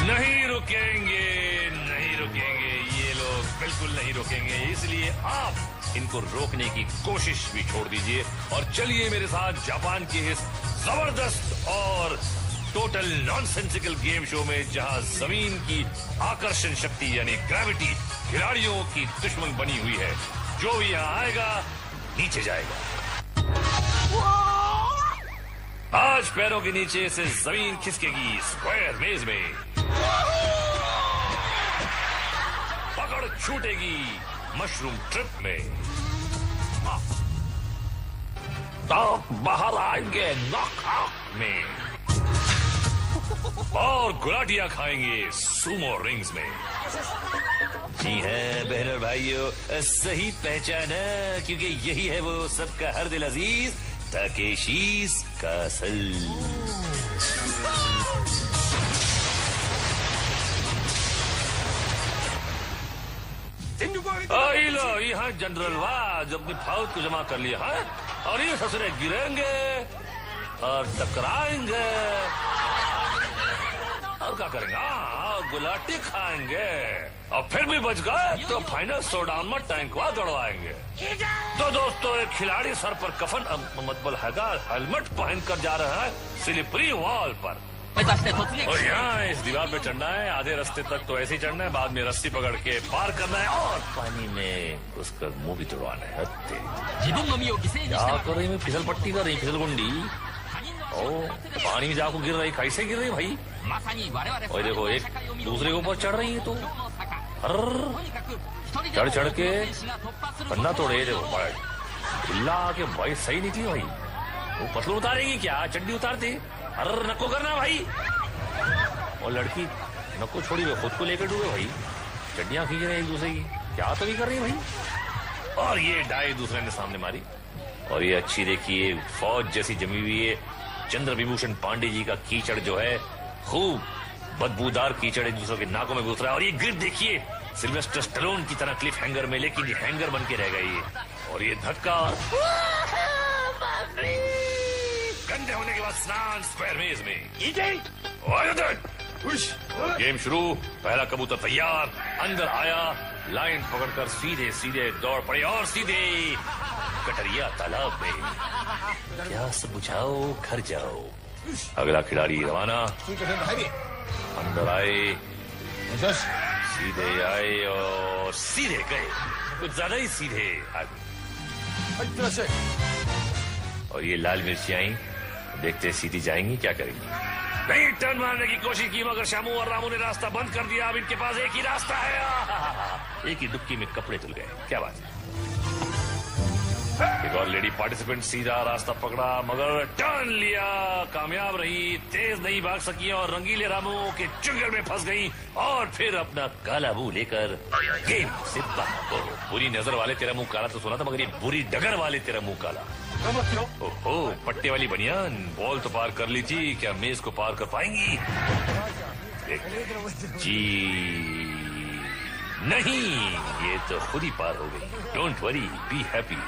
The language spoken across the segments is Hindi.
नहीं रुकेंगे, नहीं रुकेंगे, ये लोग बिल्कुल नहीं रुकेंगे। इसलिए आप इनको रोकने की कोशिश भी छोड़ दीजिए और चलिए मेरे साथ जापान के इस जबरदस्त और टोटल नॉनसेंसिकल गेम शो में, जहां जमीन की आकर्षण शक्ति यानी ग्रेविटी खिलाड़ियों की दुश्मन बनी हुई है। जो भी यहां आएगा नीचे जाएगा। आज पैरों के नीचे से जमीन खिसकेगी स्क्वायर मेज में, पकड़ छूटेगी मशरूम ट्रिप में, तो बाहर आएंगे नॉकआउट में और गुलाटियां खाएंगे सुमो रिंग्स में। जी है बहनों भाइयों, सही पहचाना, क्योंकि यही है वो सबका हर दिल अजीज ताकेशी's कासल। लो यहाँ जनरल वाज अपनी फौज को जमा कर लिया है और ये ससुरे गिरेंगे और टकराएंगे और क्या करेंगे, गुलाटी खाएंगे और फिर भी बच गए तो फाइनल शोडाउन में टैंकवा दौड़वाएंगे। तो दोस्तों, एक खिलाड़ी सर पर कफन मतलब हेलमेट पहनकर जा रहा है स्लिपरी वॉल पर और यहाँ इस दीवार पे चढ़ना है। आधे रास्ते तक तो ऐसे ही चढ़ना है, बाद में रस्सी पकड़ के पार करना है और पानी में उसका मुंह भी तुड़वाना है। क्या कर रही मैं, फिसल पट्टी कर रही, फिसल गुंडी। ओ पानी में जाकर गिर रही, कैसे गिर रही भाई? और देखो एक दूसरे के ऊपर चढ़ रही है, तो चढ़ चढ़ के पन्ना तोड़े। देखो ढिल्ला के भाई सही निकली भाई। वो पतलू उतारेगी क्या, चड्डी उतारती? अरे नको करना भाई। और लड़की नको छोड़ी हुई खुद को लेकर डूबे भाई, चड्डियां खींच रहे एक दूसरे की, क्या तो नहीं कर रही भाई। और ये डाई दूसरे ने सामने मारी और ये अच्छी देखिए फौज जैसी जमी हुई है। चंद्र विभूषण पांडे जी का कीचड़ जो है, खूब बदबूदार कीचड़ एक दूसरे के नाकों में घुस रहा है। और ये गिर देखिए सिल्वेस्टर स्टैलोन की तरह क्लिफ हैंगर में, लेकिन ये हैंगर बन के रह गई। और ये धक्का गंदे होने के बाद स्नान स्क्वायर मेज में। गेम शुरू, पहला कबूतर तैयार, अंदर आया, लाइन पकड़कर सीधे सीधे दौड़ पड़े और सीधे कटरिया तालाब में। क्या सब बुझाओ घर जाओ। अगला खिलाड़ी रवाना, अंदर आए, सीधे आए और सीधे गए, कुछ ज्यादा ही सीधे आगे। और ये लाल मिर्ची आई, देखते सीधी जाएंगी क्या करेंगी। नहीं, टर्न मारने की कोशिश की मगर शामू और रामू ने रास्ता बंद कर दिया। अब इनके पास एक ही रास्ता है। एक ही डुबकी में कपड़े धुल गए, क्या बात है। एक और लेडी पार्टिसिपेंट सीधा रास्ता पकड़ा मगर टर्न लिया, कामयाब रही, तेज नहीं भाग सकी और रंगीले रामू के चुंगल में फंस गई और फिर अपना काला मुंह लेकर गेम से बाहर। बुरी नजर वाले तेरा मुंह काला तो सुना था, मगर ये बुरी डगर वाले तेरा मुंह काला। ओहो, पट्टे वाली बनियान, बॉल तो पार कर ली थी, क्या मेज को पार कर पाएंगी? जी नहीं, ये तो खुद ही पार हो गई। Don't worry, be happy.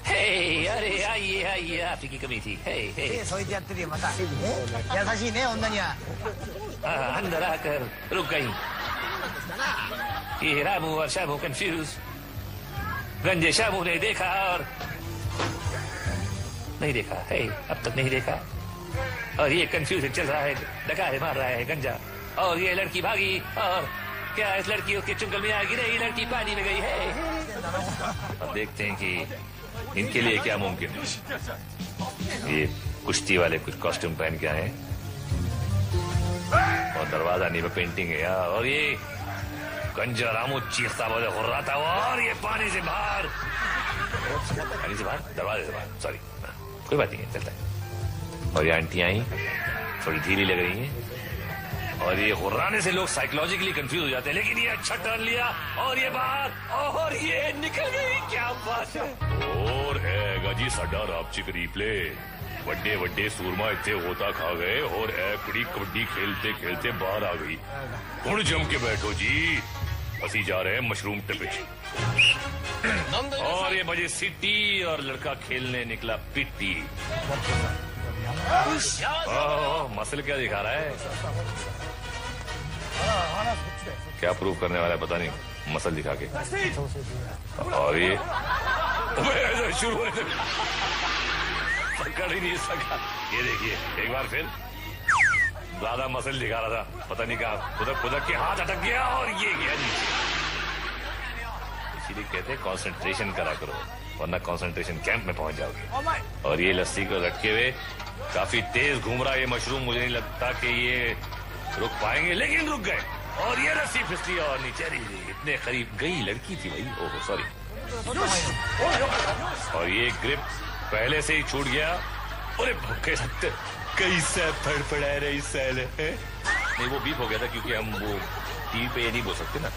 Hey, अरे आइए आइए, आपकी कमी थी। हे हे, अंदर आकर रुक गई। ये रामू और शामू कंफ्यूज। गंजे शामू ने देखा और नहीं देखा, है अब तक नहीं देखा। और ये कंफ्यूजन चल रहा है, डकारे मार रहा है गंजा। और ये लड़की भागी और क्या इस लड़की उसके चुंगल में आएगी? नहीं, लड़की पानी में गई है। अब देखते हैं कि इनके लिए क्या मुमकिन है। ये कुश्ती वाले कुछ कॉस्ट्यूम पहन के आए और दरवाजा नहीं पे पेंटिंग है यार। और ये गंजा रामू चीखता हुआ हो रहा था और ये पानी से बाहर, दरवाजे से बाहर, सॉरी, कोई बात नहीं है, चलता है। और ये आंटी आई, थोड़ी धीरे लग रही है और ये हुर्राने से लोग साइकोलॉजिकली कंफ्यूज हो जाते हैं। लेकिन ये अच्छा टर्न लिया और ये बाहर और ये निकल गई, क्या बात है। और है गाजी साडा रापचिक रीप्ले, बड्डे बड्डे सूरमा इतने होता खा गए और कड़ी कबड्डी खेलते खेलते बाहर आ गई। हुण जम के बैठो जी, असी जा रहे हैं मशरूम टिपिच। और ये बजे सिटी और लड़का खेलने निकला पिट्टी। मसल क्या दिखा रहा है? क्या प्रूव करने वाला है पता नहीं, मसल दिखा के। और ये शुरू होने से पकड़ ही नहीं सका। ये देखिए एक बार फिर ज्यादा मसल दिखा रहा था, पता नहीं कहा खुदक के हाथ अटक गया और ये गया नीचे। इसीलिए कहते हैं कंसंट्रेशन करा करो, वरना कंसंट्रेशन कैंप में पहुंच जाओगे। और ये लस्सी को लटके हुए काफी तेज घूम रहा है ये मशरूम, मुझे नहीं लगता कि ये रुक पाएंगे, लेकिन रुक गए। और ये रस्सी फिसली और नीचे इतने करीब गई, लड़की थी भाई, ओह सॉरी। और ये ग्रिप पहले से ही छूट गया। अरे भूखे सकते कैसे फड़फड़ा रही साले। नहीं वो बीप हो गया था क्योंकि हम वो टीवी पे ये नहीं बोल सकते ना,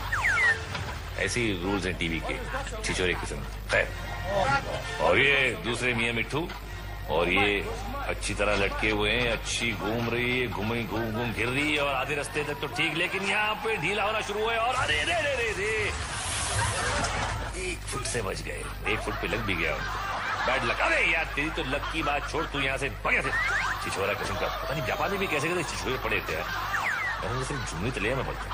ऐसे ही रूल्स हैं टीवी के, छिछोरे किस्म। खैर, और ये दूसरे मियां मिट्ठू, और ये अच्छी तरह लटके हुए हैं, अच्छी घूम रही है, घूम घूम घिर रही है और आधे रास्ते तक तो ठीक, लेकिन यहाँ पे ढीला होना शुरू हुआ और अरे रे रे रे रे 1 फुट से बच गए, 1 फुट पे लग भी गया उनको। Bad luck. अरे यार तेरी तो लक की बात छोड़, तू यहाँ से बढ़िया से छिछोरा किस्म का, पता नहीं जापान में भी कैसे कैसे छिछोरे पड़े थे यार, सिर्फ झुमरी तले में बोलते।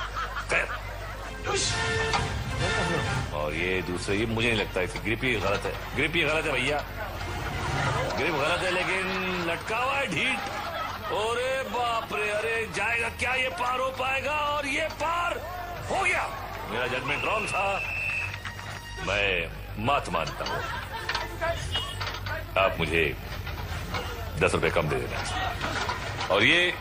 और ये दूसरे, ये मुझे नहीं लगता इसकी ग्रिप ही गलत है, ग्रिप ही गलत है भैया, ग्रिप गलत है, लेकिन लटका हुआ है ढीठ। अरे बाप रे, अरे जाएगा क्या ये, पार हो पाएगा? और ये पार हो गया। मेरा जजमेंट रॉन्ग था, मैं मात मानता हूँ। आप मुझे 10 रुपए कम दे देना। और ये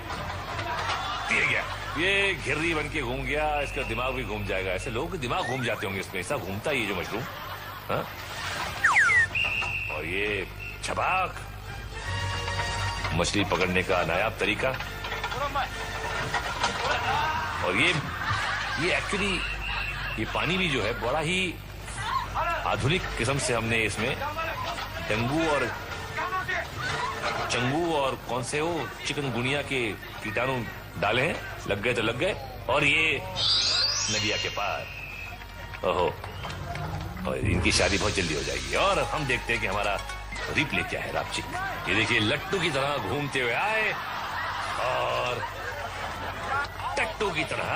गया, ये घिर्री बन के घूम गया, इसका दिमाग भी घूम जाएगा। ऐसे लोगों के दिमाग घूम जाते होंगे इसमें, ऐसा घूमता ही जो मशरूम। हाँ? और ये छबाक, मछली पकड़ने का नायाब तरीका। और ये एक्चुअली ये पानी भी जो है बड़ा ही आधुनिक किस्म से हमने इसमें डेंगू और चंगू और कौन से वो चिकनगुनिया के कीटाणु डाले हैं, लग गए तो लग गए। और ये नदिया के पार, ओहो, और इनकी शादी बहुत जल्दी हो जाएगी। और हम देखते हैं कि हमारा रिप्ले क्या है रापचिक। ये देखिए लट्टू की तरह घूमते हुए आए और टट्टू की तरह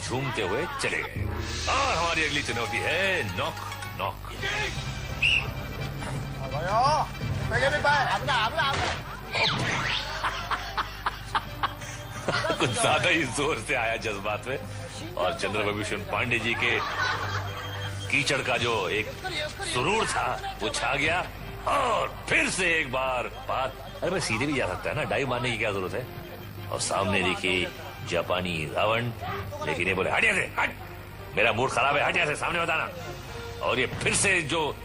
झूमते हुए चले गए। और हमारी अगली चुनौती है नॉक नॉक। कुछ ज्यादा ही जोर से आया जज्बात में, और चंद्रभूषण पांडे जी के कीचड़ का जो एक सुरूर था वो छा गया। और फिर से एक बार बात, अरे मैं सीधे भी जा सकता है ना, डाइव मारने की क्या जरूरत है। और सामने देखिए जापानी रावण, लेकिन ये बोले हट यहाँ से, हट, मेरा मूड खराब है, हट यहाँ से, सामने बताना। और ये फिर से जो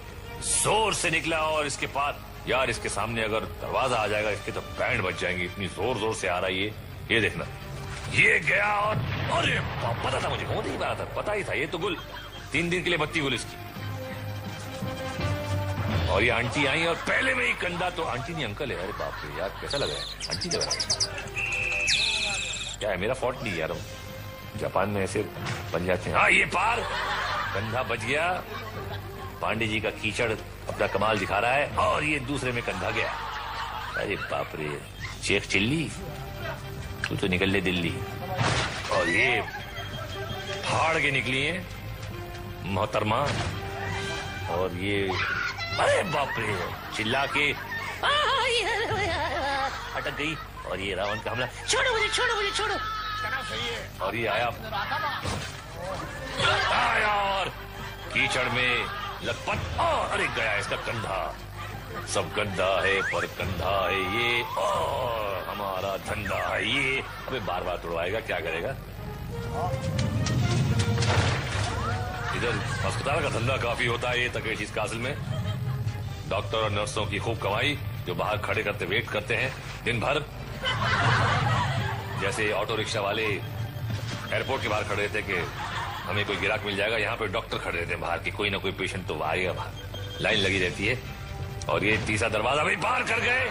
जोर से निकला, और इसके पास यार इसके सामने अगर दरवाजा आ जाएगा इसके तो बैंड बच जाएंगे, इतनी जोर जोर से आ रहा है ये देखना। ये गया और अरे पता था मुझे, हो नहीं पा था, पता ही था, ये तो गुल 3 दिन के लिए बत्ती गुल इसकी। और ये आंटी आई और पहले में ही कंधा, तो आंटी नहीं अंकल है, अरे बाप रे यार कैसा लग रहा है, आंटी लग रहा है। क्या है, मेरा फॉल्ट नहीं यार, जापान में ऐसे बन जाते हैं। हाँ ये पार, कंधा बच गया, पांडे जी का कीचड़ अपना कमाल दिखा रहा है, और ये दूसरे में कंधा गया। अरे बाप रे, शेख चिल्ली तू तो निकल ले दिल्ली। और ये फाड़ के निकली है मोहतरमा, और ये अरे बाप रे चिल्ला के अटक गई। और ये रावण का हमला, छोड़ो मुझे, छोड़ो मुझे, छोड़ो। और ये आया और कीचड़ में लटपट, और अरे गया इसका कंधा। सब गंदा है पर कंधा है ये, और हमारा धंधा है ये। अबे बार बार तोड़वाएगा, क्या करेगा। इधर अस्पताल का धंधा काफी होता है ये तकेशीस कासिल में, डॉक्टर और नर्सों की खूब कमाई, जो बाहर खड़े करते वेट करते हैं दिन भर। जैसे ऑटो रिक्शा वाले एयरपोर्ट के बाहर खड़े रहते कि हमें कोई गिराक मिल जाएगा, यहाँ पे डॉक्टर खड़े रहते हैं बाहर की, कोई ना कोई पेशेंट तो आएगा बाहर, लाइन लगी रहती है। और ये तीसरा दरवाजा भी पार कर गए,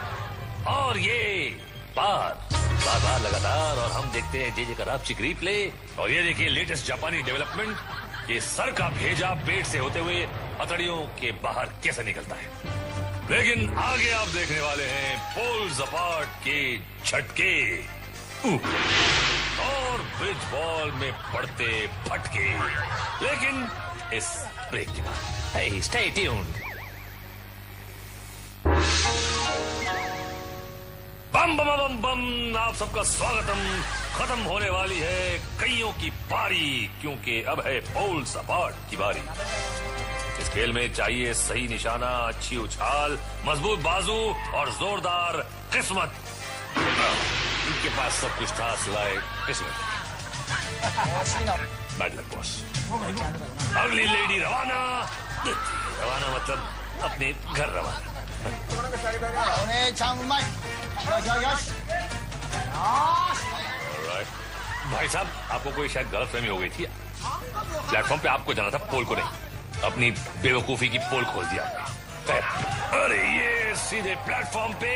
और ये पार बार बार लगातार। और हम देखते हैं जे का रापचिक रिप्ले। और ये देखिए लेटेस्ट जापानी डेवलपमेंट, ये सर का भेजा पेट से होते हुए हथड़ियों के बाहर कैसे निकलता है। लेकिन आगे आप देखने वाले हैं पोल्स अपार्ट के झटके। और ब्रिज बॉल में पड़ते फटके, लेकिन इस ब्रेक के बाद स्टे ट्यून्ड। बम बम बम बम, आप सबका स्वागतम। खत्म होने वाली है कईयों की पारी, क्योंकि अब है पोल सपाट की बारी। इस खेल में चाहिए सही निशाना, अच्छी उछाल, मजबूत बाजू और जोरदार किस्मत। इनके पास सब कुछ था सिवाय किस्मत। Bad luck boss. अगली लेडी रवाना। रवाना मतलब अपने घर रवाना। भाई साहब, आपको कोई शायद गलतफहमी हो गई थी। प्लेटफॉर्म पे आपको जाना था, पोल को नहीं। अपनी बेवकूफी की पोल खोल दिया आपने। अरे ये सीधे प्लेटफॉर्म पे।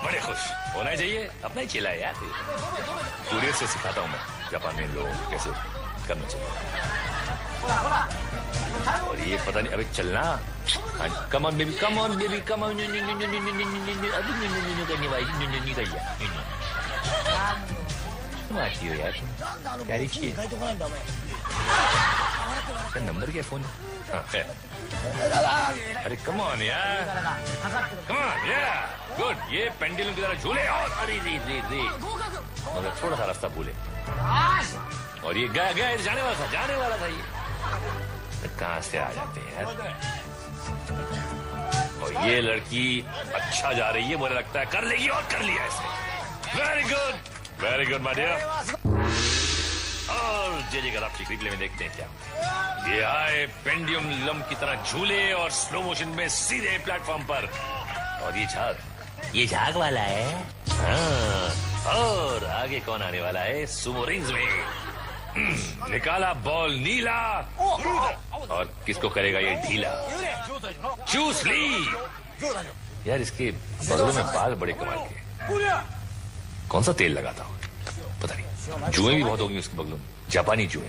बड़े खुश होना चाहिए, अपना ही चला है यार। कुरियर से सिखाता हूँ मैं जापान में लोगों को कैसे करना चाहिए। और ये पता नहीं, अबे चलना। Come on baby, come on baby, come on. आती हो यार, प्यारी चीज। नंबर क्या फोन? हाँ, अरे कम ऑन यार, कम ऑन यार, गुड। ये पेंडुलम की तरह झूले और अरे रे रे रे, मगर थोड़ा सा रास्ता भूले। और ये गया गया जाने वाला था ये। कहाँ से आ जाते हैं यार। और ये लड़की अच्छा जा रही है, मुझे लगता है कर लेगी, और कर लिया इसने। Very good my dear. और जे गलाफ्टी रिप्ले में देखते हैं क्या ये आए पेंडुलम की तरह झूले और स्लो मोशन में सीधे प्लेटफॉर्म पर। और ये झाग वाला है। हाँ, और आगे कौन आने वाला है? सुमो रिंग्स में निकाला बॉल नीला, और किसको करेगा ये ढीला? चूस ली। यार इसके बगलों में बाल बड़े कमाल के। कौन सा तेल लगाता हूँ पता नहीं। जुएं भी बहुत होंगी उसके बगलों में, जापानी जुएं।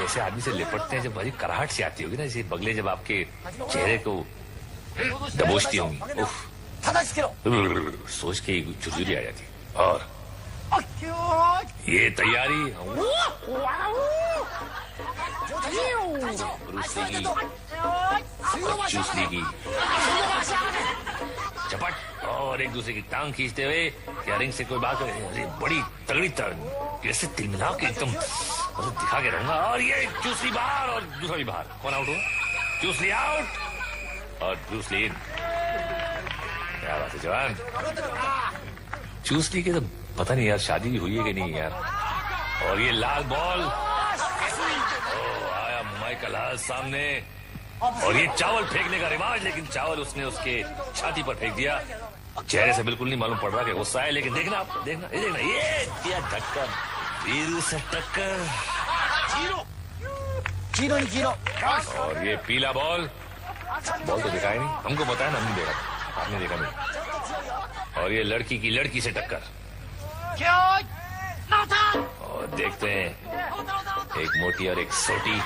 ऐसे आदमी से लिपटते हैं जब बड़ी कराहट से आती होगी ना, जैसे बगले जब आपके चेहरे को दबोचती होंगी। सोच के झुरझुरी आ जाती। और ये तैयारी चूस ली झपट, और एक दूसरे की टांग खींचते हुए क्या रिंग से कोई बात करे। बड़ी तगड़ी कैसे तिलमिला के एकदम दिखा के रहूंगा। और ये चूसली बाहर और दूसरा भी बाहर। कौन आउट हुआ? चूसली आउट और चूसली इन। क्या बात है जवान। चूसली के तो पता नहीं यार शादी भी हुई है कि नहीं यार। और ये लाल बॉल, आया माइकल हाल सामने। और ये चावल फेंकने का रिवाज, लेकिन चावल उसने उसके छाती पर फेंक दिया। चेहरे से बिल्कुल नहीं मालूम पड़ रहा कि गुस्सा है, लेकिन देखना आप, देखना ये दिया धक्का, वीरू से टक्कर। और ये पीला बॉल तो दिखाया नहीं हमको, बताया ना, हमने देखा, आपने देखा नहीं। और ये लड़की की लड़की से टक्कर। और देखते हैं एक मोटी और एक सोटी।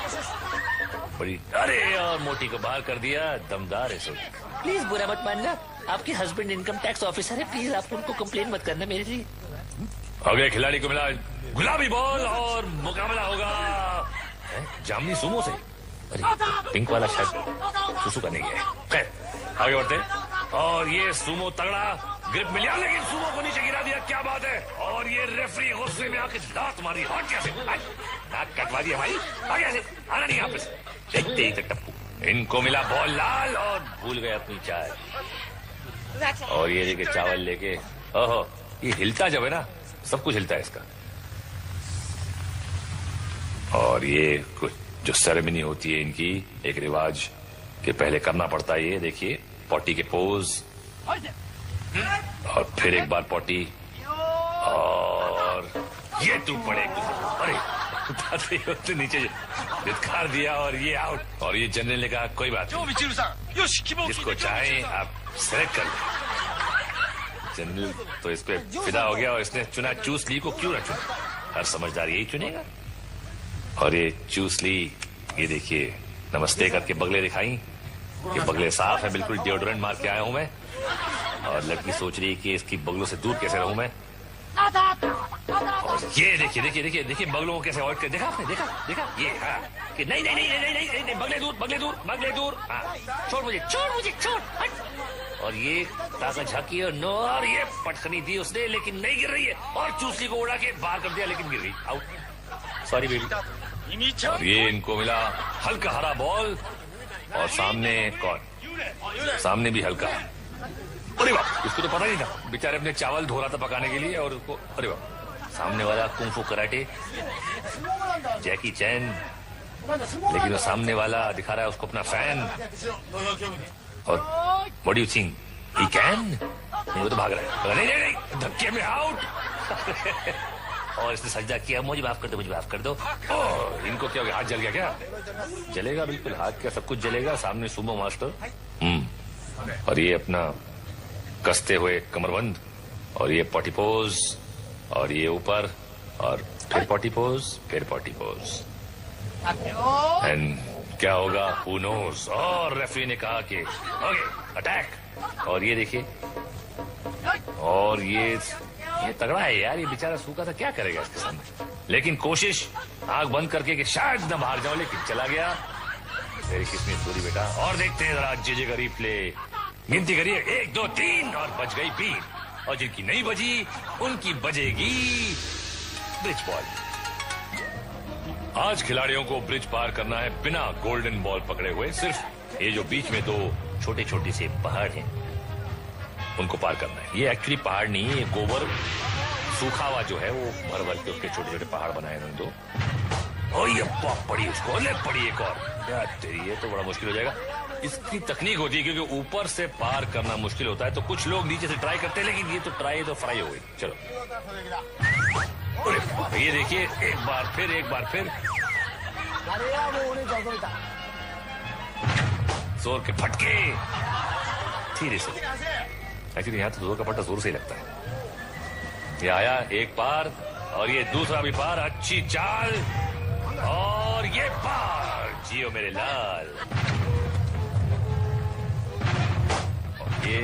बड़ी अरे, और मोटी को बाहर कर दिया। दमदार है सोटी। प्लीज बुरा मत मानना, आपके हस्बैंड इनकम टैक्स ऑफिसर है, प्लीज आप उनको कंप्लेन मत करना मेरे लिए। अगले खिलाड़ी को मिला गुलाबी बॉल, और मुकाबला होगा जामनी सुमो से। अरे पिंक वाला शायद सुसु करने गया है। खैर आगे बढ़ते। और ये सुमो तगड़ा ग्रिप मिला, लेकिन सुमो को नीचे गिरा दिया। क्या बात है। और ये रेफरी गुस्से में आके दांत मारी। हट कैसे, नाक कटवा दिया भाई, आगे से आना नहीं यहाँ पे। देखते ही टप्पू, इनको मिला बॉल लाल और भूल गए अपनी चाय। और ये लेके चावल लेके, ओहो ये हिलता जब है ना, सब कुछ हिलता है इसका। और ये कुछ जो सेरेमनी होती है इनकी, एक रिवाज के पहले करना पड़ता है। ये देखिए पॉटी के पोज, और फिर एक बार पॉटी, और ये टूट पड़े एक दूसरे। अरे नीचे धिक्कार दिया, और ये आउट। और ये जनरल ने कहा कोई बात नहीं, जिसको चाहे आप सेलेक्ट कर लें। जनरल तो इस पे फिदा हो गया, और इसने चुना चूस ली को। क्यों ना चुना, हर समझदार यही चुनेगा। और ये चूस ली, ये देखिए नमस्ते करके बगले दिखाई। ये बगले साफ है, बिल्कुल डिओड्रेंट मार के आया हूं मैं। और लड़की सोच रही है कि इसकी बगलों से दूर कैसे रहूं मैं। और ये देखिए देखिए देखिए देखिए बगलों को कैसे अवॉइड कर, देखा आपने, देखा देखा ये, हाँ कि नहीं नहीं नहीं नहीं नहीं नहीं, नहीं बगले दूर बगले दूर बगले दूर, हाँ छोड़ मुझे छोड़ हट। और ये ताकत झाकी और नो, और ये पटखनी दी उसने लेकिन नहीं गिर रही है, और चूसली को उड़ा के बाहर कर दिया लेकिन गिर गई, आउट, सॉरी बेबी। और ये इनको मिला हल्का हरा बॉल, और सामने कौन, सामने भी हल्का, अरे बाप, इसको तो पता नहीं था, बेचारे अपने चावल धो रहा था पकाने के लिए, और उसको अरे बाप, सामने वाला कुंफू कराटे जैकी चैन, लेकिन वो सामने वाला दिखा रहा है उसको अपना फैन। और what do you think he can, नहीं वो तो भाग रहा है, नहीं नहीं नहीं धक्के में आउट। और इसने सजदा किया, मुझे माफ कर दो, मुझे माफ कर दो। ओह, इनको क्या हो गया, हाथ जल गया क्या? जलेगा बिल्कुल, हाथ क्या सब कुछ जलेगा, सामने सुमो मास्टर। और ये अपना कसते हुए कमरबंद, और ये पॉटी पोज, और ये ऊपर, और फिर पॉटी पोज, फिर पॉटी पोज, एंड क्या होगा हू नोज। और रेफरी ने कहा कि ओके अटैक। और ये देखिए, और ये तगड़ा है यार, ये बेचारा सूखा था, क्या करेगा इसके सामने, लेकिन कोशिश आंख बंद करके कि शायद न भाग जाओ, लेकिन चला गया। तेरी किस्मत पूरी बेटा। और देखते हैं जरा जेजे का रिप्ले, गिनती करिए 1 2 3, और बच गई 3, और जिनकी नहीं बजी उनकी बजेगी ब्रिज बॉल। आज खिलाड़ियों को ब्रिज पार करना है बिना गोल्डन बॉल पकड़े हुए, सिर्फ ये जो बीच में 2 छोटे छोटे से पहाड़ हैं उनको पार करना है। ये एक्चुअली पहाड़ नहीं है, ये गोबर सूखा हुआ जो है वो भर भर के उसके छोटे छोटे पहाड़ बनाए उन्होंने 2। और ये पड़ी उसको, ले पड़ी एक और, क्या तेरी, ये तो बड़ा मुश्किल हो जाएगा। इसकी तकनीक होती है क्योंकि ऊपर से पार करना मुश्किल होता है, तो कुछ लोग नीचे से ट्राई करते हैं, लेकिन ये तो ट्राई तो फ्राई हो गई। चलो ये देखिए, एक बार फिर जोर के फटके, धीरे से, एक्चुअली यहाँ तो जोर का फटका जोर से ही लगता है। ये आया एक पार, और ये दूसरा भी पार, अच्छी चाल, और ये पार, जियो मेरे लाल। ये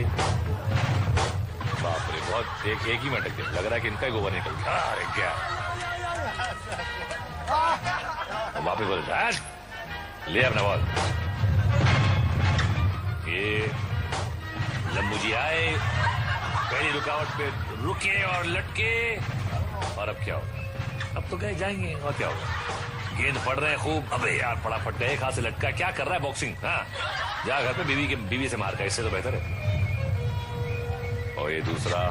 बाप रे, बहुत एक ही मिनट लग रहा है कि इनका ही गोबर निकल गया। अरे क्या वापिस बोल, ले अपना बॉल। ये लंबू जी आए, पहली रुकावट पे रुके और लटके, और अब क्या होगा, अब तो गए जाएंगे, और क्या होगा, गेंद पड़ रहे हैं खूब, अबे यार पड़ा फट गया, एक हाथ से लटका, क्या कर रहा है बॉक्सिंग, हाँ जा घर पे बीवी से मार का, इससे तो बेहतर है। और ये दूसरा,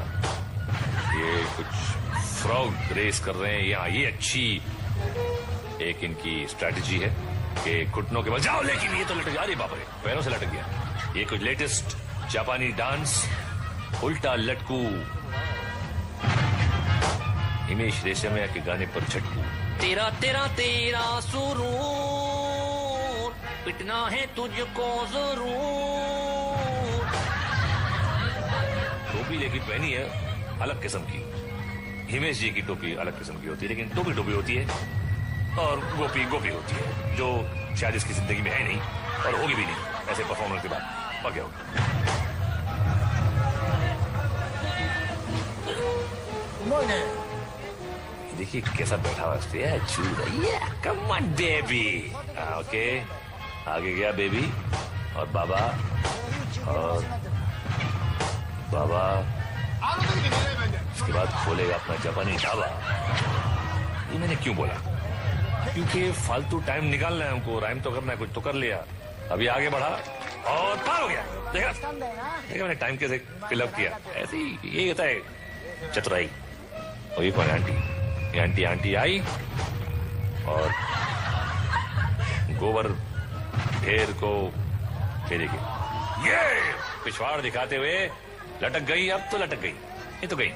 ये कुछ फ्रॉग रेस कर रहे हैं यहाँ, ये अच्छी एक इनकी स्ट्रैटेजी है कि घुटनों के बल जाओ, लेकिन ये तो लटक जा रही, बाप रे, पैरों से लटक गया। ये कुछ लेटेस्ट जापानी डांस, उल्टा लटकू, हिमेश रेशमिया के गाने पर झटकू। तेरा तेरा तेरा सुरूर, पिटना है तुझको जरूर। टोपी लेकिन पहनी है अलग किस्म की, हिमेश जी की टोपी अलग किस्म की होती है, लेकिन टोपी टोपी होती है, और गोपी गोपी होती है, जो शायद इसकी जिंदगी में है नहीं, और होगी भी नहीं ऐसे परफॉर्मेंस के बाद, और क्या होगा। देखिए कैसा बैठा हुआ है, कम ऑन बेबी, ओके, आगे गया बेबी, और बाबा, और बाबा, उसके बाद खोलेगा अपना जापानी ढाबा। ये मैंने क्यों बोला, क्योंकि फालतू टाइम निकालना है हमको, राइम तो करना है, कुछ तो कर लिया, अभी आगे बढ़ा और पार हो गया, देखा मैंने टाइम कैसे फिलअप किया, ऐसे ही ये होता है चतुराई। और ये कौन आंटी, ये आंटी आई, और गोबर ढेर को फेरेगी, ये पिछवाड़ दिखाते हुए लटक गई, अब तो लटक गई, ये तो गई,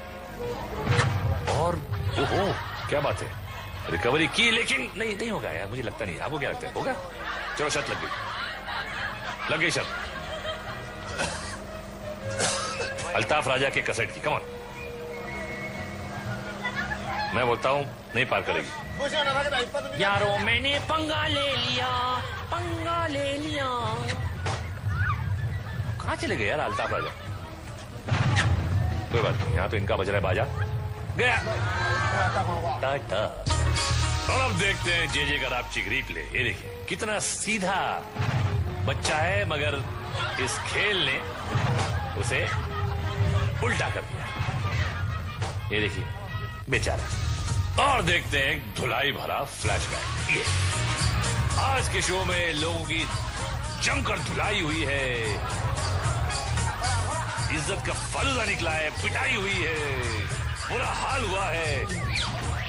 और ओहो क्या बात है, रिकवरी की, लेकिन नहीं होगा यार, मुझे लगता नहीं, आपको क्या लगता है होगा। चलो शर्त लग गई शर्त, अल्ताफ राजा के कसट की, कमान, मैं बोलता हूं नहीं पार करेगी। यारो मैंने पंगा ले लिया। कहां चले गए यार अल्ताफ राजा। कोई बात नहीं, यहाँ तो इनका बज रहा है बाजा। गया टाटा। और अब देखते हैं जे का रापचिक रिप्ले। ये देखिए कितना सीधा बच्चा है, मगर इस खेल ने उसे उल्टा कर दिया। ये देखिए बेचारा। और देखते हैं धुलाई भरा फ्लैशबैक। ये आज के शो में लोगों की जमकर धुलाई हुई है, इज्जत का फालूदा निकला है, पिटाई हुई है, बुरा हाल हुआ है,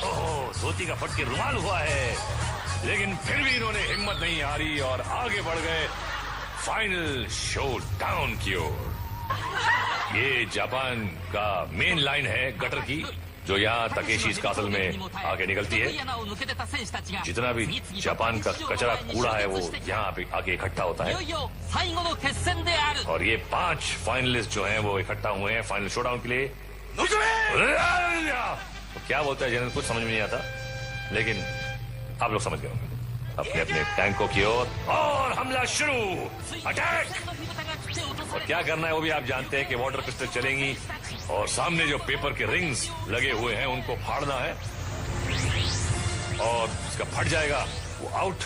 ओहो धोती का फट के रुमाल हुआ है, लेकिन फिर भी इन्होंने हिम्मत नहीं हारी और आगे बढ़ गए फाइनल शो डाउन की ओर। ये जापान का मेन लाइन है गटर की, जो यहाँ तकेशी कासल में आके निकलती है। जितना भी जापान का कचरा कूड़ा है वो यहाँ पे आके इकट्ठा होता है। और ये 5 फाइनलिस्ट जो हैं वो इकट्ठा हुए हैं फाइनल शोडाउन के लिए। तो क्या बोलता है जनरल, कुछ समझ में नहीं आता, लेकिन आप लोग समझ गए होंगे। अपने अपने टैंकों की ओर और हमला शुरू, अटैक। और क्या करना है वो भी आप जानते हैं कि वाटर पिस्टल चलेंगी और सामने जो पेपर के रिंग्स लगे हुए हैं उनको फाड़ना है, और उसका फट जाएगा वो आउट।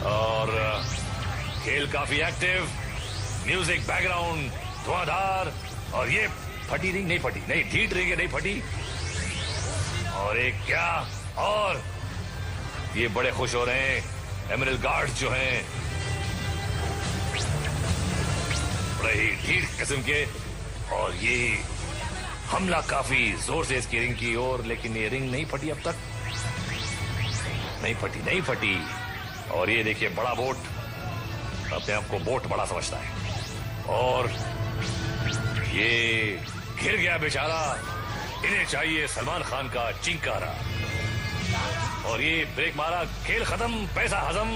और खेल काफी एक्टिव, म्यूजिक बैकग्राउंड धुआंधार, और ये फटी रिंग नहीं फटी, नहीं ढीठ रिंग नहीं फटी। और एक क्या, और ये बड़े खुश हो रहे हैं एमरल्ड गार्ड्स जो हैं, बड़े ही ढीठ किस्म के। और ये हमला काफी जोर से इसकी रिंग की ओर, लेकिन ये रिंग नहीं फटी अब तक, नहीं फटी। और ये देखिए बड़ा बोट, अपने आप को बोट बड़ा समझता है, और ये गिर गया बेचारा। इन्हें चाहिए सलमान खान का चिंकारा। और ये ब्रेक मारा, खेल खत्म, पैसा हजम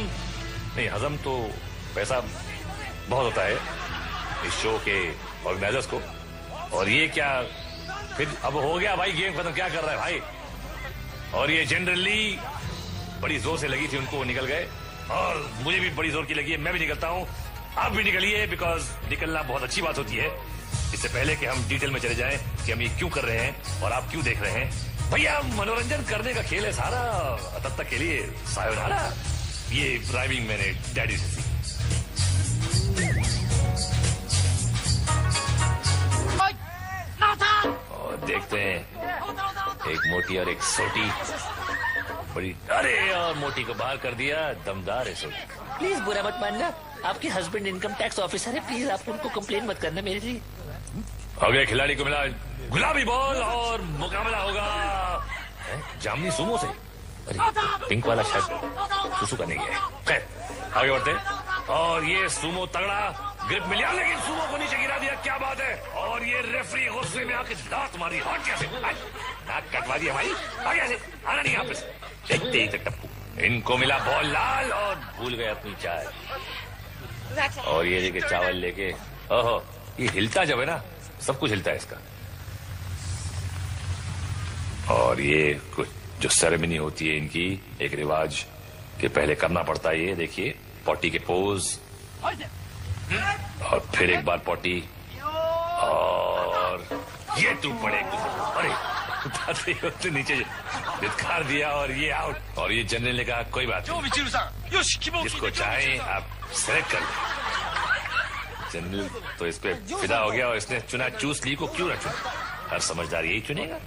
नहीं, हजम तो पैसा बहुत होता है इस शो के ऑर्गेनाइजर्स को। और ये क्या फिर अब हो गया भाई, गेम खत्म, क्या कर रहा है भाई। और ये जनरली बड़ी जोर से लगी थी उनको, निकल गए, और मुझे भी बड़ी जोर की लगी है, मैं भी निकलता हूं, आप भी निकलिए, बिकॉज निकलना बहुत अच्छी बात होती है। इससे पहले कि हम डिटेल में चले जाएं कि हम ये क्यों कर रहे हैं और आप क्यों देख रहे हैं, भैया मनोरंजन करने का खेल है सारा, तब तक के लिए सायोनारा। ये ड्राइविंग मैंने डैडी से सीखी। और देखते हैं एक मोटी और एक सोटी, बड़ी, अरे और मोटी को बाहर कर दिया, दमदार है सोटी। प्लीज बुरा मत मानना, आपके हस्बैंड इनकम टैक्स ऑफिसर है, प्लीज आप उनको कंप्लेन मत करना मेरे लिए। अगले खिलाड़ी को मिला गुलाबी बॉल और मुकाबला होगा जामनी सुमो से। अरे पिंक वाला शर्ट सुसु का नहीं है। खैर आगे बढ़ते हैं। और ये सुमो तगड़ा, ग्रिप मिला लेकिन सुमो को नीचे गिरा दिया, क्या बात है। और ये रेफरी गुस्से में आके दांत मारी, हट कैसे, नाक कटवा दिया भाई, आगे से आना नहीं वापस। देखते ही टप्पू, इनको मिला बॉल लाल और भूल गए अपनी चाय। और ये लेके चावल लेके, ओहो ये हिलता जब है ना, सब कुछ हिलता है इसका। और ये कुछ जो सेरेमनी होती है इनकी, एक रिवाज के पहले करना पड़ता है, ये देखिए पॉटी के पोज, और फिर एक बार पॉटी, और ये टूट पड़े एक दूसरे को, अरे तो नीचे धिक्कार दिया और ये आउट। और ये जनरल ने कहा कोई बात नहीं, जिसको चाहे आप सेलेक्ट कर लें। जनरल तो इस पे फिदा हो गया और इसने चुना चूस ली को, क्यों ना चुना, हर समझदार यही चुनेगा।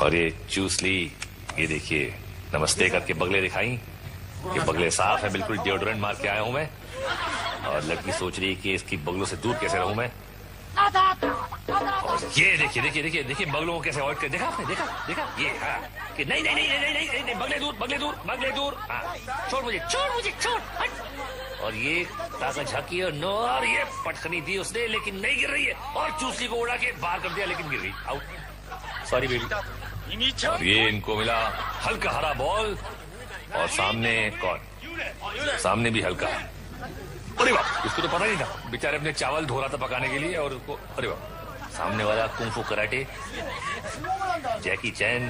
और ये चूस ली, ये देखिए नमस्ते करके बगले दिखाई, ये बगले साफ है बिल्कुल, डिओड्रेंट मार के आया हूं मैं। और लड़की सोच रही है कि इसकी बगलों से दूर कैसे रहूं मैं। और ये देखिए देखिए देखिए देखिए बगलों को कैसे अवॉइड कर, देखा आपने, देखा ये, हाँ कि नहीं नहीं नहीं नहीं नहीं नहीं, नहीं बगले दूर बगले दूर बगले दूर, हाँ छोड़ मुझे छोड़ हट। और ये ताकत झाकी और नो, और ये पटखनी दी उसने लेकिन नहीं गिर रही है, और चूसली को उड़ा के बाहर कर दिया लेकिन गिर गई, आउट, सॉरी बेबी। और ये इनको मिला हल्का हरा बॉल, और सामने कौन, सामने भी हल्का, अरे वाह इसको तो पता नहीं था, बेचारे अपने चावल धो रहा था पकाने के लिए, और उसको अरे वाह सामने वाला कुंफू कराटे जैकी चैन,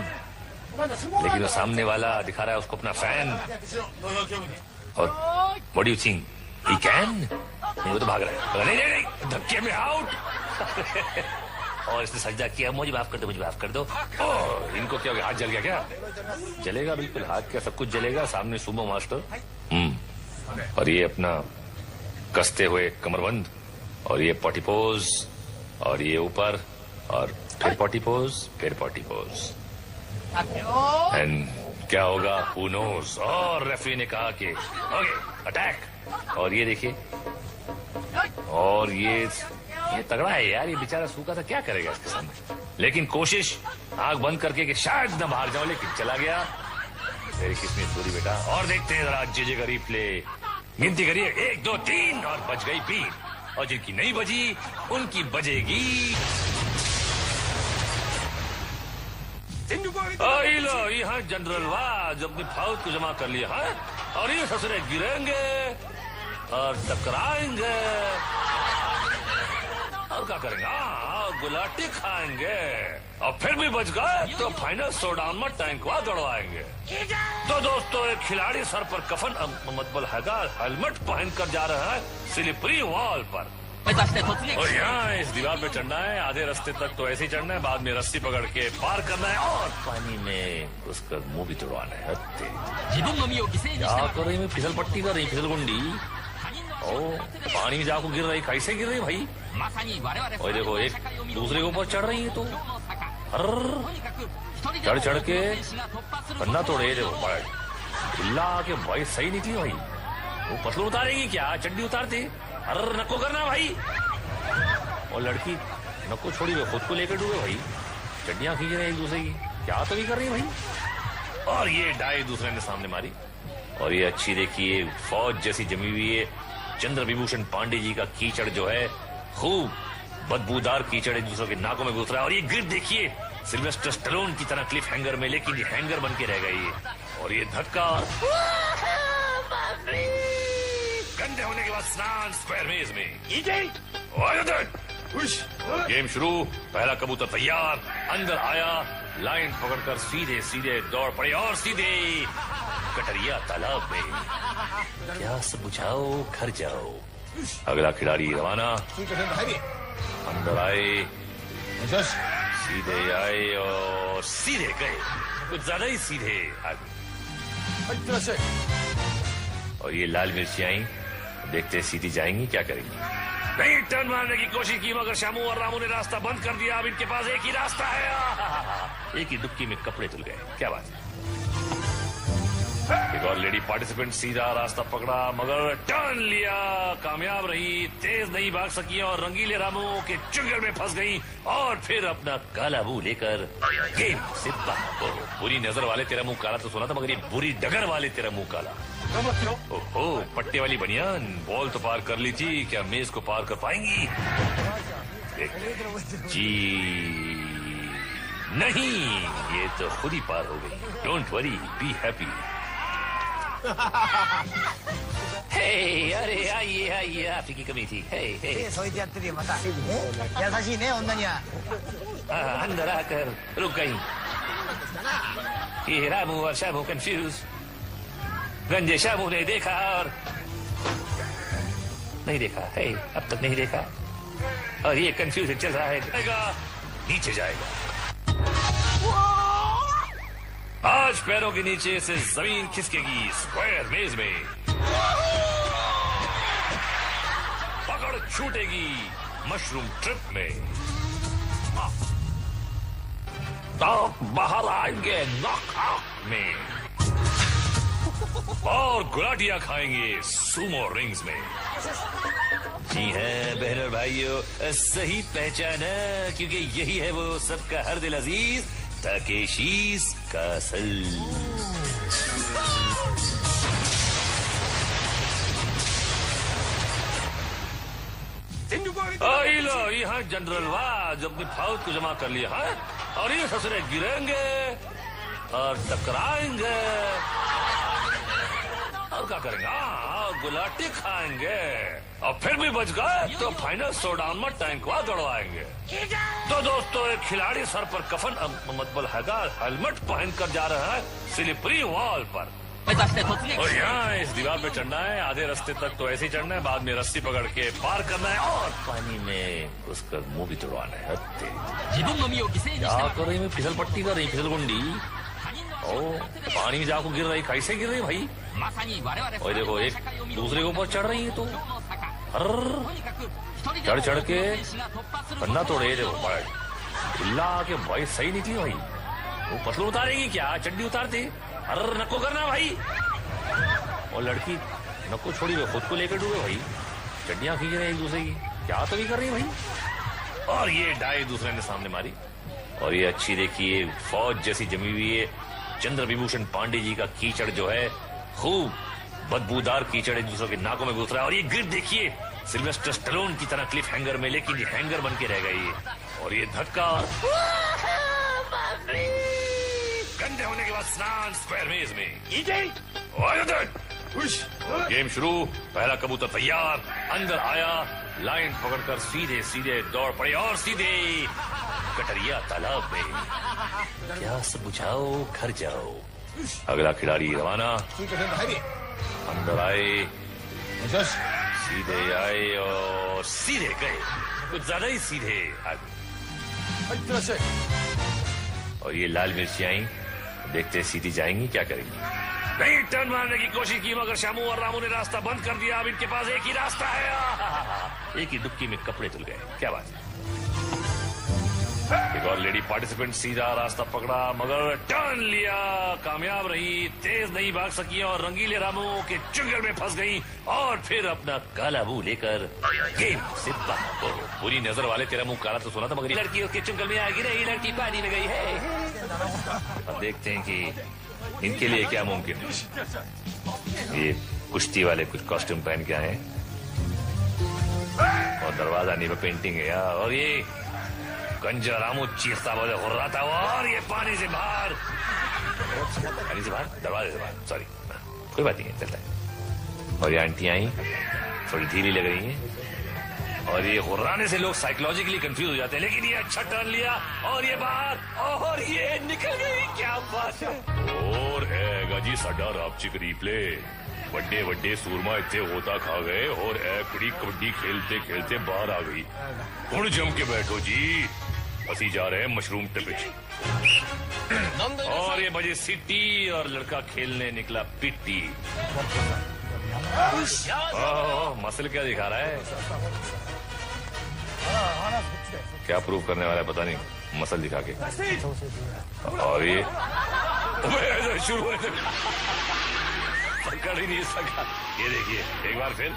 लेकिन वो सामने वाला दिखा रहा है उसको अपना फैन। और what do you think, he can नहीं, वो तो भाग रहा है। नहीं नहीं नहीं, धक्के में आउट। और इसने सजदा किया, मुझे माफ कर दो, मुझे माफ कर दो। ओह, इनको क्या हो गया, हाथ जल गया क्या? जलेगा बिल्कुल, हाथ क्या सब कुछ जलेगा, सामने सुमो मास्टर। और ये अपना कसते हुए कमरबंद, और ये पॉटी पोज, और ये ऊपर, और फिर पॉटी पोज, फिर पॉटी पोज। एंड क्या होगा, हू नोज। और रेफरी ने कहा कि ओके अटैक। और ये देखिए, और ये तगड़ा है यार, ये बेचारा सूखा था, क्या करेगा इसके सामने। लेकिन कोशिश आंख बंद करके कि शायद न बाहर जाओ, लेकिन चला गया। तेरी किस्मत पूरी बेटा। और देखते हैं जरा जेजे का रिप्ले। गिनती करिए, 1 2 3, और बच गई 3, और जिनकी नहीं बजी उनकी बजेगी। लो यहाँ जनरल वाज अपनी फौज को जमा कर लिया है, और ये ससुरे गिरेंगे और टकराएंगे, और क्या करेंगे, गुलाटी खाएंगे, और फिर भी बच गए तो फाइनल शोडाउन में टैंकवा दौड़वाएंगे। तो दोस्तों, एक खिलाड़ी सर पर कफन मतलब हेलमेट पहन कर जा रहा है स्लिपरी वॉल पर। और यहाँ इस दीवार पे चढ़ना है, आधे रास्ते तक तो ऐसे ही चढ़ना है, बाद में रस्सी पकड़ के पार करना है, और पानी में उसका मुंह भी तुड़वाना है। क्या कर रही, फिसल पट्टी कर रही, फिसल गुंडी। ओ, पानी में जाकर गिर रही, कैसे गिर रही भाई? और देखो, एक दूसरे के ऊपर चढ़ रही है, तो चढ़ चढ़ के पन्ना तोड़े। देखो चिल्ला के भाई, सही निकली भाई। वो पतलू उतारेगी क्या, चड्डी उतारती? अरे नको करना भाई। और लड़की नको छोड़ी हुई, खुद को लेकर डूबे भाई, चड्डियां खींच रहे एक दूसरे की, क्या तो नहीं कर रही भाई। और ये डाई दूसरे ने सामने मारी। और ये अच्छी देखिए, फौज जैसी जमी हुई है। चंद्र विभूषण पांडे जी का कीचड़ जो है, खूब बदबूदार कीचड़ एक दूसरे के नाकों में घुस रहा है। और ये गिर देखिए, सिल्वेस्टर स्टैलोन की तरह क्लिफ हैंगर में, लेकिन ये हैंगर बन के रह गई है। और ये धक्का, गंदे होने के बाद स्नान स्क्वायर मेज में। गेम शुरू। पहला कबूतर तैयार, अंदर आया, लाइन पकड़कर सीधे सीधे दौड़ पड़े, और सीधे कटरिया तालाब में। क्या सब बुझाओ, घर जाओ। अगला खिलाड़ी रवाना। अंदर आए, सीधे आए और सीधे गए, कुछ ज्यादा ही सीधे। और ये लाल मिर्ची आई, देखते सीधी जाएंगी, क्या करेंगी। नहीं, टर्न मारने की कोशिश की, मगर शामू और रामू ने रास्ता बंद कर दिया। अब इनके पास एक ही रास्ता है। एक ही डुबकी में कपड़े धुल गए, क्या बात है। एक और लेडी पार्टिसिपेंट सीधा रास्ता पकड़ा, मगर टर्न लिया, कामयाब रही, तेज नहीं भाग सकी, और रंगीले रामू के चुंगल में फंस गई, और फिर अपना काला मुंह लेकर गेम से बाहर। बुरी नजर वाले तेरा मुंह काला तो सुना था, मगर ये बुरी डगर वाले तेरा मुंह काला। ओहो, पट्टे वाली बनियान, बॉल तो पार कर ली थी, क्या मेज को पार कर पाएंगी? जी नहीं, ये तो खुद ही पार हो गई। Don't worry, be happy. Hey, अरे आइए आइए, आप ही की कमी थी। हे हे, अंदर आकर रुक गई। ये रामू और शामू कंफ्यूज। गंजे शामू ने देखा और नहीं देखा, है अब तक नहीं देखा, और ये कंफ्यूजन चल रहा है। जाएगा, नीचे जाएगा। आज पैरों के नीचे से जमीन खिसकेगी स्क्वायर मेज में, पकड़ छूटेगी मशरूम ट्रिप में, तो बाहर आएंगे नॉकआउट में, और गुलाटियां खाएंगे सुमो रिंग्स में। जी हैं बहनों भाइयों, सही पहचाना, क्योंकि यही है वो सबका हर दिल अजीज ताकेशीस कासल। लो यहाँ जनरल वाज अपनी फौज को जमा कर लिया है, और ये ससुरे गिरेंगे और टकराएंगे, और क्या करेंगे, गुलाटी खाएंगे, और फिर भी बच गए तो फाइनल शोडाउन में टैंकवा दौड़वाएंगे। तो दोस्तों, एक खिलाड़ी सर पर कफन मतलब हेलमेट पहन कर जा रहा है स्लिपरी वॉल पर। और यहाँ इस दीवार पे चढ़ना है, आधे रास्ते तक तो ऐसे ही चढ़ना है, बाद में रस्सी पकड़ के पार करना है और पानी में घुसकर मुंह भी तुड़वाना है। क्या कर रही मैं? फिसल पट्टी कर रही, फिसल गुंडी। ओ पानी में जाकर गिर रही, कैसे गिर रही भाई? और देखो एक दूसरे के ऊपर चढ़ रही है तो चढ़ चढ़ के पन्ना तोड़े। देखो हिला के भाई सही निकली भाई। वो पतलू उतारेगी क्या? चड्डी उतारती। अरे नको करना भाई। और लड़की नको छोड़ी हुई, खुद को लेकर डूबे भाई। चड्डियां खींच रहे एक दूसरे की, क्या तो नहीं कर रही भाई। और ये डाई दूसरे ने सामने मारी। और ये अच्छी देखिए फौज जैसी जमी हुई है। चंद्र विभूषण पांडे जी का कीचड़ जो है, खूब बदबूदार कीचड़ एक दूसरे के नाकों में घुस रहा है। और ये ग्रिप देखिए सिल्वेस्टर स्टैलोन की तरह क्लिफ हैंगर में, लेकिन ये हैंगर बन के रह गई। और ये धक्का, गंदे होने के बाद स्नान स्क्वायर मेज में। गेम शुरू। पहला कबूतर तैयार, अंदर आया, लाइन पकड़कर सीधे सीधे दौड़ पड़े और सीधे कटरिया तालाब में। क्या सब बुझाओ, घर जाओ। अगला खिलाड़ी रवाना। अंदर आए, सीधे आए और सीधे गए, कुछ ज्यादा ही सीधे आगे। और ये लाल मिर्ची आई, देखते सीधी जाएंगी, क्या करेंगी? नहीं, टर्न मारने की कोशिश की मगर श्यामू और रामू ने रास्ता बंद कर दिया। अब इनके पास एक ही रास्ता है। एक ही डुबकी में कपड़े धुल गए। क्या बात है। एक और लेडी पार्टिसिपेंट सीधा रास्ता पकड़ा मगर टर्न लिया, कामयाब रही, तेज नहीं भाग सकी और रंगीले रामू के चुंगल में फंस गई। और फिर अपना काला मुंह लेकर गेम से बाहर हो। पूरी नजर वाले तेरा मुंह काला तो सुना था मगर लड़की उसके चुंगल में आएगी नहीं, लड़की पानी में गई है। अब देखते हैं कि इनके लिए क्या मुमकिन है। ये कुश्ती वाले कुछ कॉस्ट्यूम पहन के आए और दरवाजा नहीं पे पेंटिंग है यार। और ये गंजा रामू चीखता बोले हो रहा था और ये पानी से बाहर, पानी से बाहर, दरवाजे से बाहर, सॉरी कोई बात नहीं है, चलता है। और ये आंटी आई, थोड़ी धीरे लग रही है। और ये हुर्राने से लोग साइकोलॉजिकली कंफ्यूज हो जाते हैं, लेकिन ये अच्छा टर्न लिया और ये बाहर और ये निकल गई। क्या बात है। और है गाजी साडा रापचिक रीप्ले। बड्डे बड्डे सूरमा इतने होता खा गए और एकड़ी कबड्डी खेलते खेलते बाहर आ गई। हुण जम के बैठो जी, असी जा रहे हैं मशरूम टिपिच। और ये बजे सिटी और लड़का खेलने निकला पिट्टी। मसल क्या दिखा रहा है? क्या प्रूव करने वाला है पता नहीं, मसल दिखा के। और ये शुरू होने पकड़ ही नहीं सका। ये देखिए एक बार फिर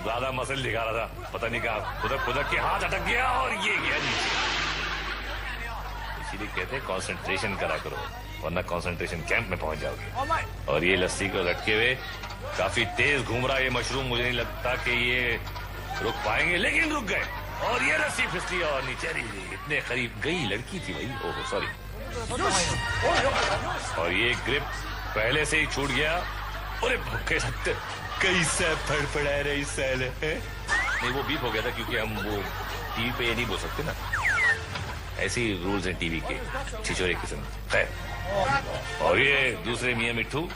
ज्यादा मसल दिखा रहा था, पता नहीं कहा खुदक खुदक के हाथ अटक गया और ये गया नीचे। इसीलिए कहते हैं कंसंट्रेशन करा करो वरना कंसंट्रेशन कैंप में पहुंच जाओगे। और ये लस्सी को लटके हुए काफी तेज घूम रहा है ये मशरूम, मुझे नहीं लगता कि ये रुक पाएंगे, लेकिन रुक गए। और ये रस्सी फिसली और नीचे इतने करीब गई लड़की थी भाई। ओहो सॉरी। और ये ग्रिप पहले से ही छूट गया। अरे भूखे सकते कैसे फड़फड़ा रही सैल है। नहीं वो बीप हो गया था क्योंकि हम वो टीवी पे ये नहीं बोल सकते ना, ऐसे ही रूल्स हैं टीवी के, छिछोरे किस्म। खैर और ये दूसरे मियां मिट्ठू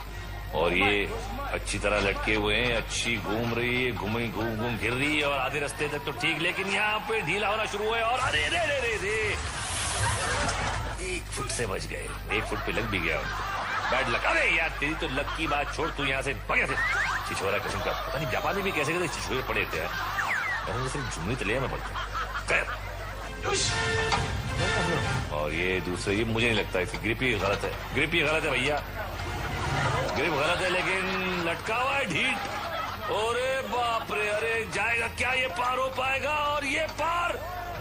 और ये अच्छी तरह लटके हुए हैं, अच्छी घूम रही है, घूम घूम घिर रही है और आधे रास्ते तक तो ठीक, लेकिन यहाँ पे ढीला होना शुरू हुआ और अरे रे रे रे रे 1 फुट से बच गए। 1 फुट पे लग भी गया उनको। Bad luck. अरे यार तेरी तो लक की बात छोड़, तू यहाँ से बढ़िया से छिछोरा किस्म का, पता नहीं जापान में भी कैसे कैसे छिछोरे पड़े थे यार, सिर्फ झुमरी तले में पड़ता। और ये दूसरे, ये मुझे नहीं लगता है ग्रिप ही गलत है, ग्रिप ही गलत है भैया, ग्रिप गलत है, लेकिन लटका हुआ है ढीठ। अरे बाप रे, अरे जाएगा क्या ये, पार हो पाएगा? और ये पार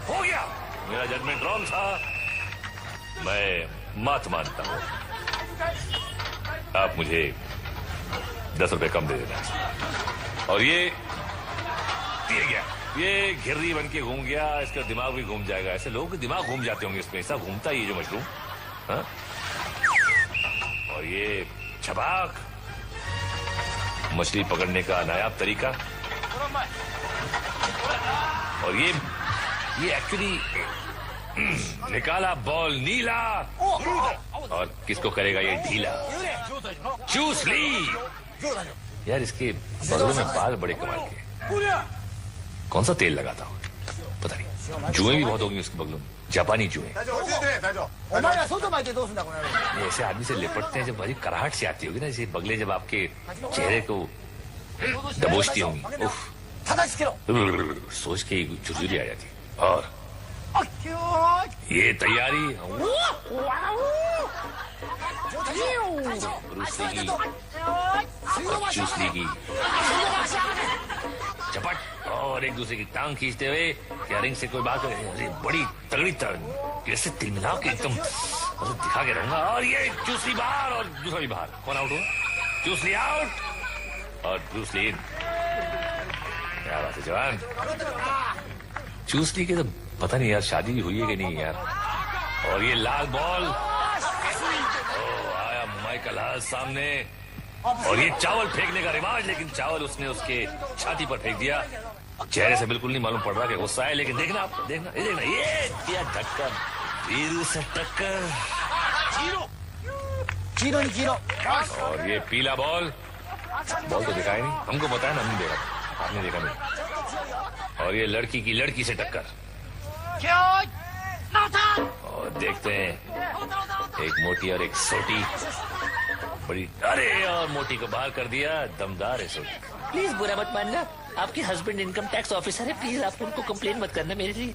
हो गया। मेरा जजमेंट रॉन्ग था, मैं मात मानता हूँ। आप मुझे 10 रुपए कम दे देना। और ये गया, ये घिर्री बन के घूम गया, इसका दिमाग भी घूम जाएगा। ऐसे लोगों के दिमाग घूम जाते होंगे इसमें, ऐसा घूमता ही जो मशरूम। हाँ? और ये छबाक, मछली पकड़ने का नायाब तरीका। और ये एक्चुअली निकाला बॉल नीला, और किसको करेगा ये ढीला। चूस ली। यार इसके बगलों में बाल बड़े कमाल के। कौन सा तेल लगाता हूँ पता नहीं। जुएं भी बहुत होंगी उसके बगलों में, जापानी जुएं। ऐसे आदमी से लिपटते हैं जब बड़ी कराहट से आती होगी ना, जैसे बगले जब आपके चेहरे को दबोचती होंगी, उफ, सोच के ही झुर्झुरी आ जाती। और ये तैयारी चूसने की झपट और एक दूसरे की टांग खींचते हुए क्या रिंग से कोई बात करे, अरे बड़ी तगड़ी कैसे तिलमिला के एकदम दिखा के रहूंगा। और ये चूसली बाहर और दूसरा भी बाहर। कौन आउट हुआ? चूसली आउट और ब्रूस ली इन। क्या बात है जवान। चूसली के तो पता नहीं यार शादी भी हुई है कि नहीं यार। और ये लाल बॉल, आया माइकल हाल सामने। और ये चावल फेंकने का रिवाज, लेकिन चावल उसने उसके छाती पर फेंक दिया। चेहरे से बिल्कुल नहीं मालूम पड़ रहा कि गुस्सा है, लेकिन देखना आप, देखना ये देखना, ये दिया टक्कर, वीरू से टक्कर। और ये पीला बॉल तो दिखाई नहीं, हमको पता है ना, हमने देखा, आपने देखा नहीं। और ये लड़की की लड़की से टक्कर। और देखते हैं एक मोटी और एक सोटी। बड़ी, अरे और मोटी को बाहर कर दिया, दमदार है सोटी। प्लीज बुरा मत मानना, आपके हस्बैंड इनकम टैक्स ऑफिसर है, प्लीज आप उनको कंप्लेन मत करना मेरे लिए।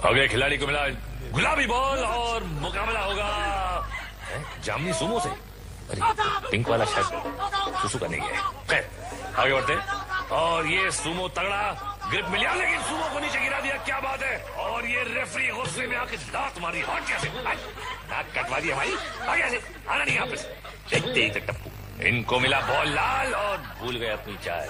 अगले खिलाड़ी को मिला गुलाबी बॉल और मुकाबला होगा जामनी सुमो से। अरे पिंक वाला शायद सुसु करने गया है। खैर आगे बढ़ते। और ये सुमो तगड़ा ग्रिप मिल गया, लेकिन सुमो को नीचे गिरा दिया। क्या बात है। और ये रेफरी गुस्से में आके दांत मारी। हट कैसे, नाक कटवा दिया भाई, आगे से आना नहीं यहाँ पे। देखते ही तक टप्पू, इनको मिला बॉल लाल और भूल गए अपनी चाय।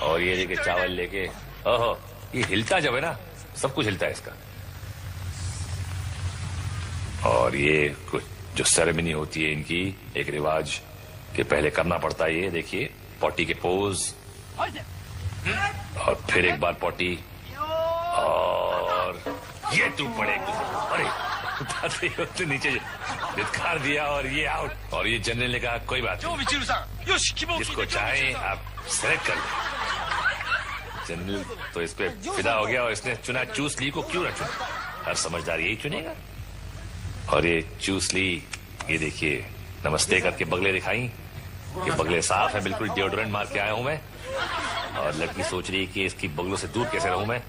और ये लेके चावल लेके, ओहो ये हिलता जब है ना, सब कुछ हिलता है इसका। और ये कुछ जो सेरेमनी होती है इनकी, एक रिवाज के पहले करना पड़ता है। ये देखिए पॉटी के पोज, और फिर एक बार पॉटी, और ये टूट पड़े एक दूसरे। अरे तो नीचे धिक्कार दिया और ये आउट। और ये जनरल ने कहा कोई बात नहीं, जिसको चाहे आप सेलेक्ट कर लें। जनरल तो इस पे फिदा हो गया और इसने चुना चूस ली को। क्यों ना चुना, हर समझदार यही चुनेगा। और ये चूस ली, ये देखिए नमस्ते करके बगले दिखाई। ये बगले साफ है, बिल्कुल डिओड्रेंट मार के आया हूं मैं। और लड़की सोच रही है कि इसकी बगलों से दूर कैसे रहूं मैं।